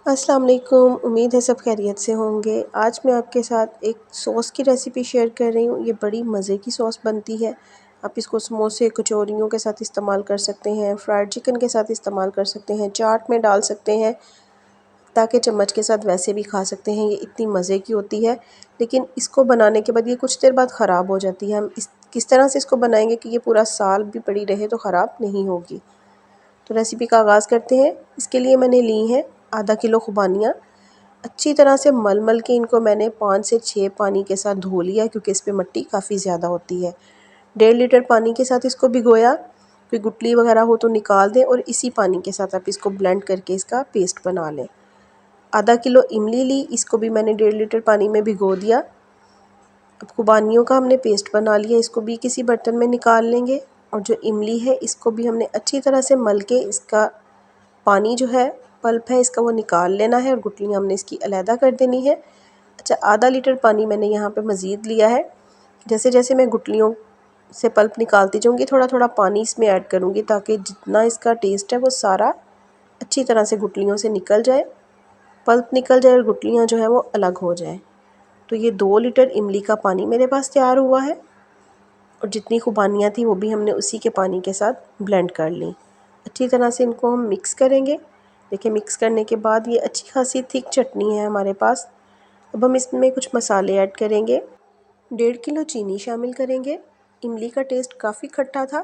अस्सलाम वालेकुम। उम्मीद है सब खैरियत से होंगे। आज मैं आपके साथ एक सॉस की रेसिपी शेयर कर रही हूँ। ये बड़ी मज़े की सॉस बनती है। आप इसको समोसे कचौरियों के साथ इस्तेमाल कर सकते हैं, फ्राइड चिकन के साथ इस्तेमाल कर सकते हैं, चाट में डाल सकते हैं, ताकि चम्मच के साथ वैसे भी खा सकते हैं। ये इतनी मज़े की होती है, लेकिन इसको बनाने के बाद ये कुछ देर बाद ख़राब हो जाती है। हम इस किस तरह से इसको बनाएंगे कि ये पूरा साल भी पड़ी रहे तो ख़राब नहीं होगी। तो रेसिपी का आगाज़ करते हैं। इसके लिए मैंने ली हैं आधा किलो खुबानियाँ। अच्छी तरह से मल मल के इनको मैंने 5 से 6 पानी के साथ धो लिया, क्योंकि इस पे मिट्टी काफ़ी ज़्यादा होती है। 1.5 लीटर पानी के साथ इसको भिगोया। कोई गुठली वगैरह हो तो निकाल दें और इसी पानी के साथ आप इसको ब्लेंड करके इसका पेस्ट बना लें। आधा किलो इमली ली, इसको भी मैंने 1.5 लीटर पानी में भिगो दिया। अब खुबानियों का हमने पेस्ट बना लिया, इसको भी किसी बर्तन में निकाल लेंगे। और जो इमली है इसको भी हमने अच्छी तरह से मल के इसका पानी जो है, पल्प है, इसका वो निकाल लेना है और गुठलियाँ हमने इसकी अलहदा कर देनी है। अच्छा, आधा लीटर पानी मैंने यहाँ पे मज़ीद लिया है। जैसे जैसे मैं गुठलियों से पल्प निकालती जाऊँगी, थोड़ा थोड़ा पानी इसमें ऐड करूँगी, ताकि जितना इसका टेस्ट है वो सारा अच्छी तरह से गुठलियों से निकल जाए, पल्प निकल जाए और गुठलियाँ जो है वो अलग हो जाए। तो ये 2 लीटर इमली का पानी मेरे पास तैयार हुआ है और जितनी खुबानियाँ थी वो भी हमने उसी के पानी के साथ ब्लेंड कर ली। अच्छी तरह से इनको हम मिक्स करेंगे। देखिए, मिक्स करने के बाद ये अच्छी खासी थिक चटनी है हमारे पास। अब हम इसमें कुछ मसाले ऐड करेंगे। 1.5 किलो चीनी शामिल करेंगे। इमली का टेस्ट काफ़ी खट्टा था,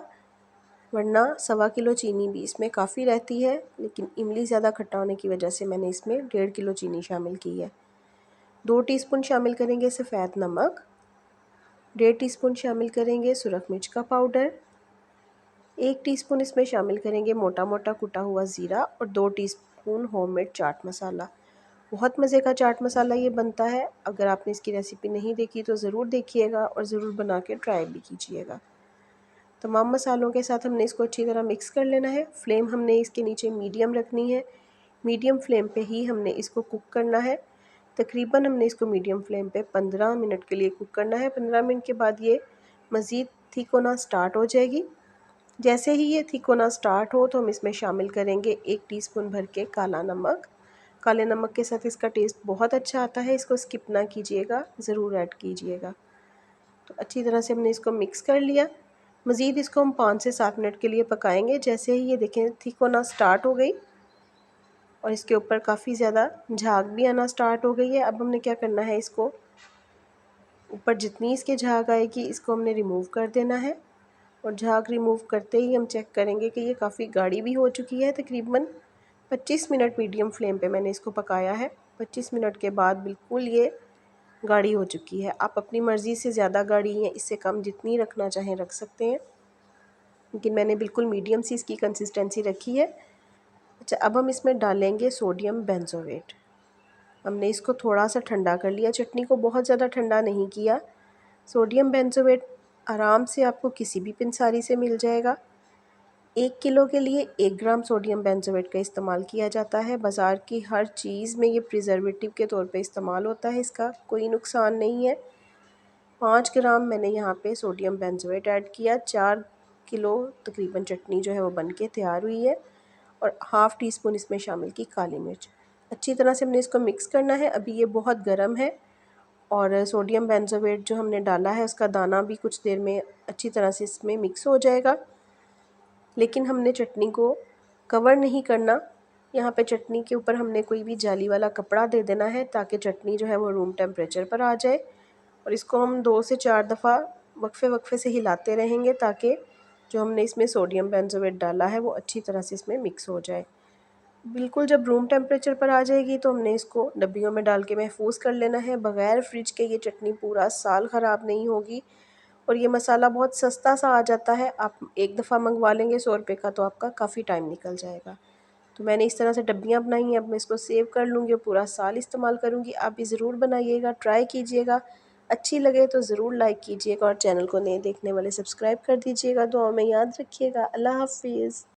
वरना 1.25 किलो चीनी भी इसमें काफ़ी रहती है, लेकिन इमली ज़्यादा खट्टा होने की वजह से मैंने इसमें 1.5 किलो चीनी शामिल की है। 2 टीस्पून शामिल करेंगे सफ़ेद नमक। 1.5 टीस्पून शामिल करेंगे सुरख मिर्च का पाउडर। 1 टीस्पून इसमें शामिल करेंगे मोटा मोटा कुटा हुआ ज़ीरा और 2 टीस्पून होममेड चाट मसाला। बहुत मज़े का चाट मसाला ये बनता है। अगर आपने इसकी रेसिपी नहीं देखी तो ज़रूर देखिएगा और ज़रूर बना के ट्राई भी कीजिएगा। तमाम मसालों के साथ हमने इसको अच्छी तरह मिक्स कर लेना है। फ्लेम हमने इसके नीचे मीडियम रखनी है। मीडियम फ्लेम पे ही हमने इसको कुक करना है। तकरीबन हमने इसको मीडियम फ्लेम पे 15 मिनट के लिए कुक करना है। 15 मिनट के बाद ये मज़ीद थिक होना स्टार्ट हो जाएगी। जैसे ही ये थिक होना स्टार्ट हो तो हम इसमें शामिल करेंगे 1 टीस्पून भर के काला नमक। काले नमक के साथ इसका टेस्ट बहुत अच्छा आता है, इसको स्किप ना कीजिएगा, ज़रूर ऐड कीजिएगा। तो अच्छी तरह से हमने इसको मिक्स कर लिया। मज़ीद इसको हम 5 से 7 मिनट के लिए पकाएंगे। जैसे ही ये देखें थिक होना स्टार्ट हो गई और इसके ऊपर काफ़ी ज़्यादा झाग भी आना स्टार्ट हो गई है, अब हमने क्या करना है, इसको ऊपर जितनी इसके झाग आएगी इसको हमने रिमूव कर देना है। और झाग रिमूव करते ही हम चेक करेंगे कि ये काफ़ी गाढ़ी भी हो चुकी है। तकरीबन 25 मिनट मीडियम फ्लेम पे मैंने इसको पकाया है। 25 मिनट के बाद बिल्कुल ये गाढ़ी हो चुकी है। आप अपनी मर्ज़ी से ज़्यादा गाढ़ी या इससे कम जितनी रखना चाहें रख सकते हैं, लेकिन मैंने बिल्कुल मीडियम सी इसकी कंसिस्टेंसी रखी है। अच्छा, अब हम इसमें डालेंगे सोडियम बेंजोएट। हमने इसको थोड़ा सा ठंडा कर लिया, चटनी को बहुत ज़्यादा ठंडा नहीं किया। सोडियम बेंजोएट आराम से आपको किसी भी पंसारी से मिल जाएगा। 1 किलो के लिए 1 ग्राम सोडियम बेंजोएट का इस्तेमाल किया जाता है। बाज़ार की हर चीज़ में ये प्रिजर्वेटिव के तौर पे इस्तेमाल होता है, इसका कोई नुकसान नहीं है। 5 ग्राम मैंने यहाँ पे सोडियम बेंजोएट ऐड किया। 4 किलो तकरीबन चटनी जो है वो बन के तैयार हुई है। और हाफ़ टी स्पून इसमें शामिल की काली मिर्च। अच्छी तरह से हमने इसको मिक्स करना है। अभी ये बहुत गर्म है और सोडियम बेंजोएट जो हमने डाला है उसका दाना भी कुछ देर में अच्छी तरह से इसमें मिक्स हो जाएगा, लेकिन हमने चटनी को कवर नहीं करना। यहाँ पे चटनी के ऊपर हमने कोई भी जाली वाला कपड़ा दे देना है, ताकि चटनी जो है वो रूम टेम्परेचर पर आ जाए। और इसको हम 2 से 4 दफ़ा वक्फे वक्फे से हिलाते रहेंगे, ताकि जो हमने इसमें सोडियम बेंजोएट डाला है वो अच्छी तरह से इसमें मिक्स हो जाए। बिल्कुल जब रूम टेम्परेचर पर आ जाएगी तो हमने इसको डब्बियों में डाल के महफूज कर लेना है। बग़ैर फ्रिज के ये चटनी पूरा साल ख़राब नहीं होगी। और ये मसाला बहुत सस्ता सा आ जाता है, आप एक दफ़ा मंगवा लेंगे 100 रुपये का तो आपका काफ़ी टाइम निकल जाएगा। तो मैंने इस तरह से डब्बियाँ बनाई हैं, अब मैं इसको सेव कर लूँगी और पूरा साल इस्तेमाल करूँगी। आप भी ज़रूर बनाइएगा, ट्राई कीजिएगा। अच्छी लगे तो ज़रूर लाइक कीजिएगा और चैनल को नए देखने वाले सब्सक्राइब कर दीजिएगा। दुआओं में याद रखिएगा। अल्लाह हाफ़िज़।